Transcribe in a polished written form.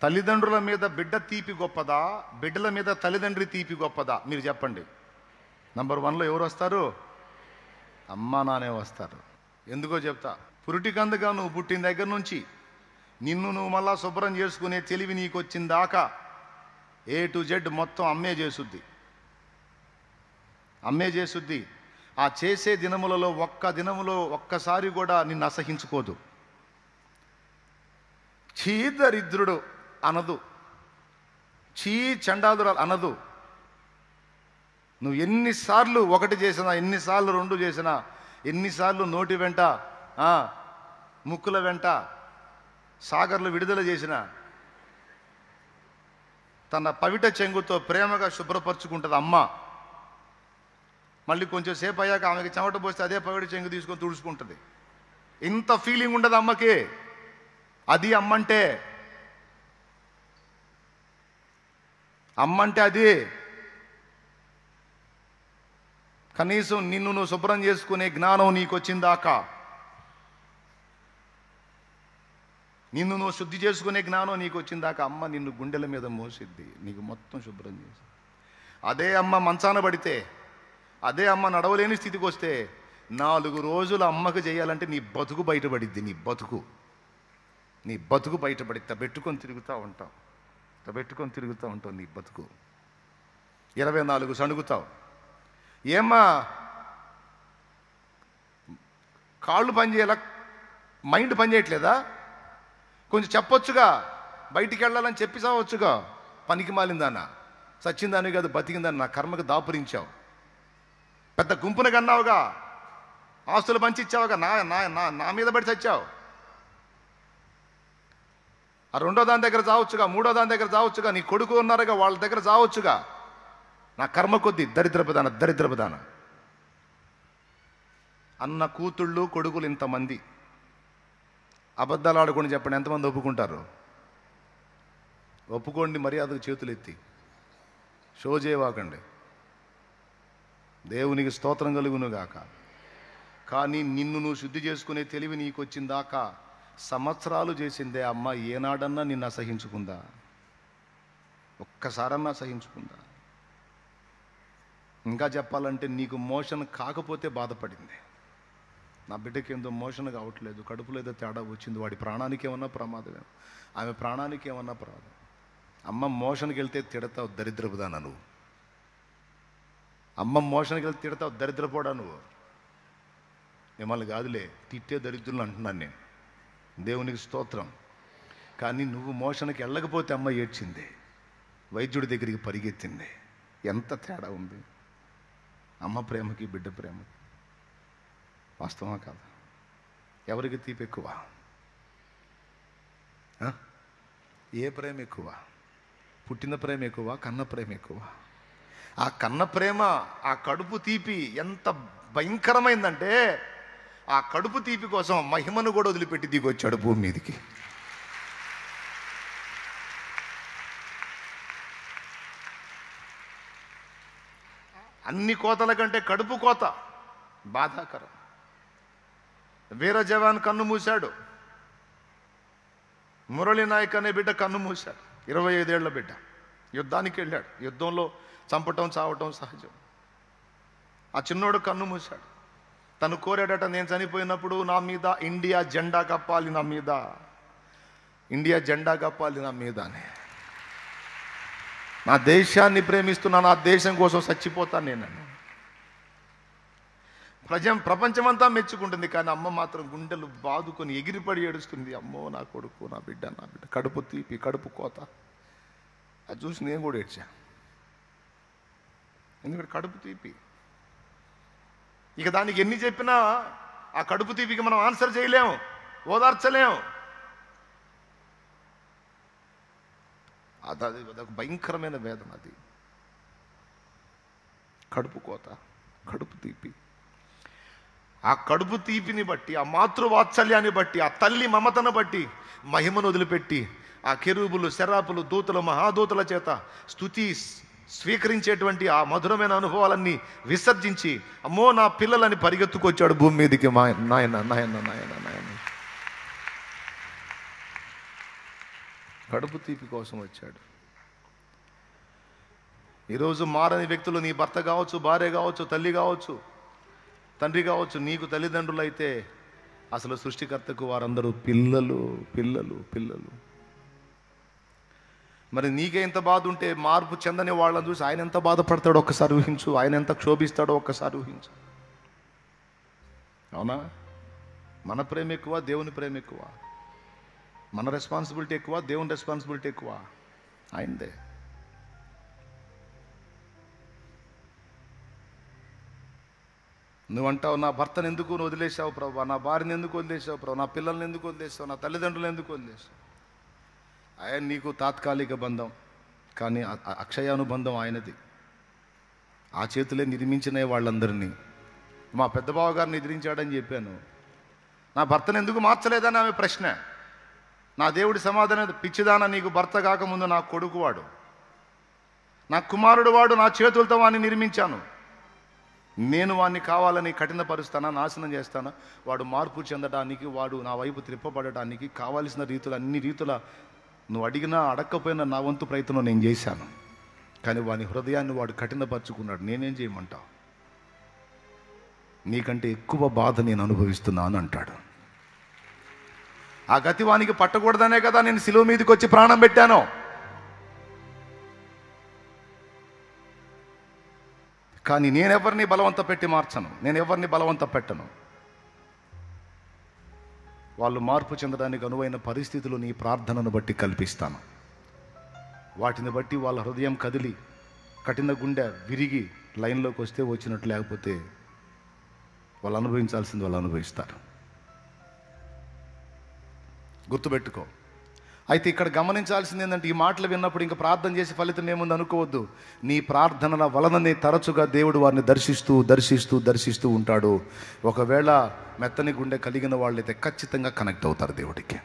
తల్లిదండ్రుల మీద బిడ్డ తీపి గొప్పదా, బిడ్డల మీద తల్లిదండ్రి తీపి గొప్పదా? మీరు చెప్పండి. నంబర్ 1లో ఎవరు వస్తారు? అమ్మా నానే వస్తారు. ఎందుకో చెప్తా. పురిటికందుగా నువ్వు పుట్టిన దగ్గర నుంచి నిన్ను నువ్వు మళ్ళా శుభ్రం చేసుకునే తెలివి నీకు వచ్చిన దాకా A to Z మొత్తం అమ్మే చేసుద్ది. అమ్మే చేసుద్ది. ఆ చేసే దినములలో దినములో ఒక్కసారి కూడా నిన్ను అసహించుకోదు. చీ దరిద్రుడు అనదు, చీ చండాదురాలు అనదు. నువ్వు ఎన్నిసార్లు 1 చేసినా, ఎన్నిసార్లు 2 చేసినా, ఎన్నిసార్లు నోటి వెంట ముక్కుల వెంట సాగర్లు విడుదల చేసిన తన పవిట చెంగుతో ప్రేమగా శుభ్రపరచుకుంటుంది అమ్మ. మళ్ళీ కొంచెం సేపు అయ్యాక ఆమెకి చెమట పోస్తే అదే పవిట చెంగు తీసుకొని తుడుచుకుంటుంది. ఇంత ఫీలింగ్ ఉండదు అమ్మకి. అది అమ్మంటే. అమ్మంటే అది. కనీసం నిన్ను నువ్వు శుభ్రం చేసుకునే జ్ఞానం నీకు వచ్చిందాకా, నిన్ను నువ్వు శుద్ధి చేసుకునే జ్ఞానం నీకు వచ్చిందాకా అమ్మ నిన్ను గుండెల మీద మోసిద్ది, నీకు మొత్తం శుభ్రం చేసి. అదే అమ్మ మంచాన పడితే, అదే అమ్మ నడవలేని స్థితికి వస్తే 4 రోజులు అమ్మకు చేయాలంటే నీ బతుకు బయటపడిద్ది. నీ బతుకు బయటపడి పెట్టుకొని తిరుగుతూ ఉంటావు. నీ బతుకు 24 సణుగుతావు. ఏమ్మా కాళ్ళు పనిచేయాల, మైండ్ పనిచేయట్లేదా? కొంచెం చెప్పొచ్చుగా, బయటికి వెళ్ళాలని చెప్పి సావచ్చుగా. పనికి మాలిందానా, సచ్చిందాని కాదు బతికిందాన్ని నా కర్మకు దాపురించావు. పెద్ద గుంపున కన్నావుగా, ఆస్తులు పంచిచ్చావుగా, నా మీద పడి చచ్చావు. ఆ 2వ దాని దగ్గర చావచ్చుగా, 3వ దాని దగ్గర చావచ్చుగా, నీ కొడుకు ఉన్నారుగా వాళ్ళ దగ్గర చావచ్చుగా. నా కర్మ కొద్ది దరిద్రపదాన అన్న కూతుళ్ళు కొడుకులు ఇంతమంది. అబద్ధాలు ఆడుకొని చెప్పండి, ఎంతమంది ఒప్పుకుంటారు? ఒప్పుకోండి, మర్యాదకు చేతులు ఎత్తి. షో చేయవాకండి. దేవునికి స్తోత్రం కలుగునుగాక. కానీ నిన్ను నువ్వు శుద్ధి చేసుకునే తెలివి నీకు వచ్చిందాకా సంవత్సరాలు చేసిందే అమ్మ ఏనాడన్నా నిన్ను అసహించుకుందా? ఒక్కసారన్నా అసహించుకుందా? ఇంకా చెప్పాలంటే నీకు మోషన్ కాకపోతే బాధపడింది. నా బిడ్డకి ఏందో మోషన్ కావట్లేదు, కడుపులో ఏదో తేడా వచ్చింది, వాడి ప్రాణానికి ఏమన్నా ప్రమాదమే, ఆమె ప్రాణానికి ఏమన్నా ప్రమాదం. అమ్మ మోషన్కి వెళ్తే తిడతావు, దరిద్రపుదానా నువ్వు. అమ్మ మోషన్కి వెళ్తే తిడతావు, దరిద్రపోడా నువ్వు. మిమ్మల్ని కాదులే, తిట్టే దరిద్రులు అంటున్నాను నేను. దేవునికి స్తోత్రం. కానీ నువ్వు మోషన్కి వెళ్ళకపోతే అమ్మ ఏడ్చింది, వైద్యుడి దగ్గరికి పరిగెత్తింది. ఎంత తేడా ఉంది అమ్మ ప్రేమకి బిడ్డ ప్రేమకి. వాస్తవమా కాదా? ఎవరికి తీపి ఎక్కువ? ఏ ప్రేమ ఎక్కువ? పుట్టిన ప్రేమ ఎక్కువ, కన్న ప్రేమ ఎక్కువ? ఆ కన్న ప్రేమ, ఆ కడుపు తీపి ఎంత భయంకరమైందంటే ఆ కడుపు తీపి కోసం మహిమను కూడా వదిలిపెట్టి దిగొచ్చాడు భూమి మీదకి. అన్ని కోతల కంటే కడుపు కోత బాధాకరం. వీర జవాన్ కన్ను మూశాడు, మురళీ నాయక్ అనే బిడ్డ కన్ను మూశాడు. 25 ఏళ్ల బిడ్డ యుద్ధానికి వెళ్ళాడు. యుద్ధంలో చంపటం చావటం సహజం. ఆ చిన్నోడు కన్ను మూశాడు. తను కోరాడట, నేను చనిపోయినప్పుడు నా మీద ఇండియా జెండా కప్పాలి, నా మీద ఇండియా జెండా కప్పాలి నా మీద అని. నా దేశాన్ని ప్రేమిస్తున్నా, నా దేశం కోసం చచ్చిపోతాను నేను. ప్రపంచమంతా మెచ్చుకుంటుంది, కానీ అమ్మ మాత్రం గుండెలు బాదుకొని ఎగిరిపడి ఏడుస్తుంది. అమ్మో నా కొడుకు, నా బిడ్డ కడుపు తీపి, కడుపు కోత. అది చూసి నేను కూడా ఏడ్చా. ఎందుకంటే కడుపు తీపి. ఇక దానికి ఎన్ని చెప్పినా ఆ కడుపు తీపికి మనం ఆన్సర్ చేయలేము, ఓదార్చలేము. అదొక భయంకరమైన వేదన. అది కడుపు కోత, కడుపు తీపి. ఆ కడుపు తీపిని బట్టి, ఆ మాతృవాత్సల్యాన్ని బట్టి, ఆ తల్లి మమతను బట్టి మహిమను వదిలిపెట్టి ఆ కెరూబులు, శరాపులు, దూతలు, మహాదూతల చేత స్తుతి స్వీకరించేటువంటి ఆ మధురమైన అనుభవాలన్నీ విసర్జించి అమ్మో నా పిల్లలని పరిగెత్తుకొచ్చాడు భూమి మీదకి. నాయన నాయన నాయన నాయన. కడుపు తీపి కోసం వచ్చాడు. ఈరోజు మారని వ్యక్తులు, నీ భర్త కావచ్చు, భార్య కావచ్చు, తల్లి కావచ్చు, తండ్రి కావచ్చు, నీకు తల్లిదండ్రులు అయితే అసలు సృష్టికర్తకు వారందరూ పిల్లలు పిల్లలు పిల్లలు. మరి నీకే ఎంత బాధ ఉంటే మార్పు చెందని వాళ్ళని చూసి ఆయన ఎంత బాధపడతాడో ఒక్కసారి ఊహించు. ఆయన ఎంత క్షోభిస్తాడో ఒక్కసారి ఊహించు. అవునా? మన ప్రేమ ఎక్కువ, దేవుని ప్రేమ ఎక్కువ? మన రెస్పాన్సిబిలిటీ ఎక్కువ, దేవుని రెస్పాన్సిబిలిటీ ఎక్కువ? ఆయనదే. నువ్వంటావు, నా భర్తను ఎందుకు నువ్వు వదిలేసావు ప్రభా, నా భార్యను ఎందుకు వదిలేసావు ప్రభా, నా పిల్లల్ని ఎందుకు వదిలేసావు, నా తల్లిదండ్రులను ఎందుకు వదిలేసావు? ఆయన నీకు తాత్కాలిక బంధం, కానీ అక్షయానుబంధం ఆయనది. ఆ చేతులే నిర్మించిన వాళ్ళందరినీ. మా పెద్ద బావ గారిని ఎదిరించాడని చెప్పాను. నా భర్తను ఎందుకు మార్చలేదని ఆమె ప్రశ్న. నా దేవుడి సమాధానం, పిచ్చిదాన, నీకు భర్త కాకముందు నా కొడుకు వాడు, నా కుమారుడు వాడు, నా చేతులతో వాడిని నిర్మించాను. నేను వాడిని కావాలని కఠినపరుస్తానా, నాశనం చేస్తానా? వాడు మార్పు చెందడానికి, వాడు నా వైపు త్రిప్పబడటానికి కావాల్సిన రీతులు, అన్ని రీతుల నువ్వు అడిగినా అడగకపోయినా నా వంతు ప్రయత్నం నేను చేశాను. కానీ వాని హృదయాన్ని వాడు కఠినపరుచుకున్నాడు. నేనేం చేయమంటావు? నీకంటే ఎక్కువ బాధ నేను అనుభవిస్తున్నాను అంటాడు. ఆ గతి వానికి పట్టకూడదనే కదా నేను శిలువ మీదకి వచ్చి ప్రాణం పెట్టాను. కానీ నేనెవరిని బలవంత పెట్టి మార్చను, నేను ఎవరిని బలవంత పెట్టను. వాళ్ళు మార్పు చెందడానికి అనువైన పరిస్థితులు నీ ప్రార్థనను బట్టి కల్పిస్తాను. వాటిని బట్టి వాళ్ళ హృదయం కదిలి కఠిన గుండె విరిగి లైన్లోకి వస్తే వచ్చినట్టు, లేకపోతే వాళ్ళు అనుభవించాల్సింది వాళ్ళు అనుభవిస్తారు. గుర్తుపెట్టుకో. అయితే ఇక్కడ గమనించాల్సింది ఏంటంటే, ఈ మాటలు విన్నప్పుడు ఇంకా ప్రార్థన చేసి ఫలితం ఏముంది అనుకోవద్దు. నీ ప్రార్థనల వలననే తరచుగా దేవుడు వారిని దర్శిస్తూ దర్శిస్తూ దర్శిస్తూ ఉంటాడు. ఒకవేళ మెత్తని గుండె కలిగిన వాళ్ళైతే ఖచ్చితంగా కనెక్ట్ అవుతారు దేవుడికి.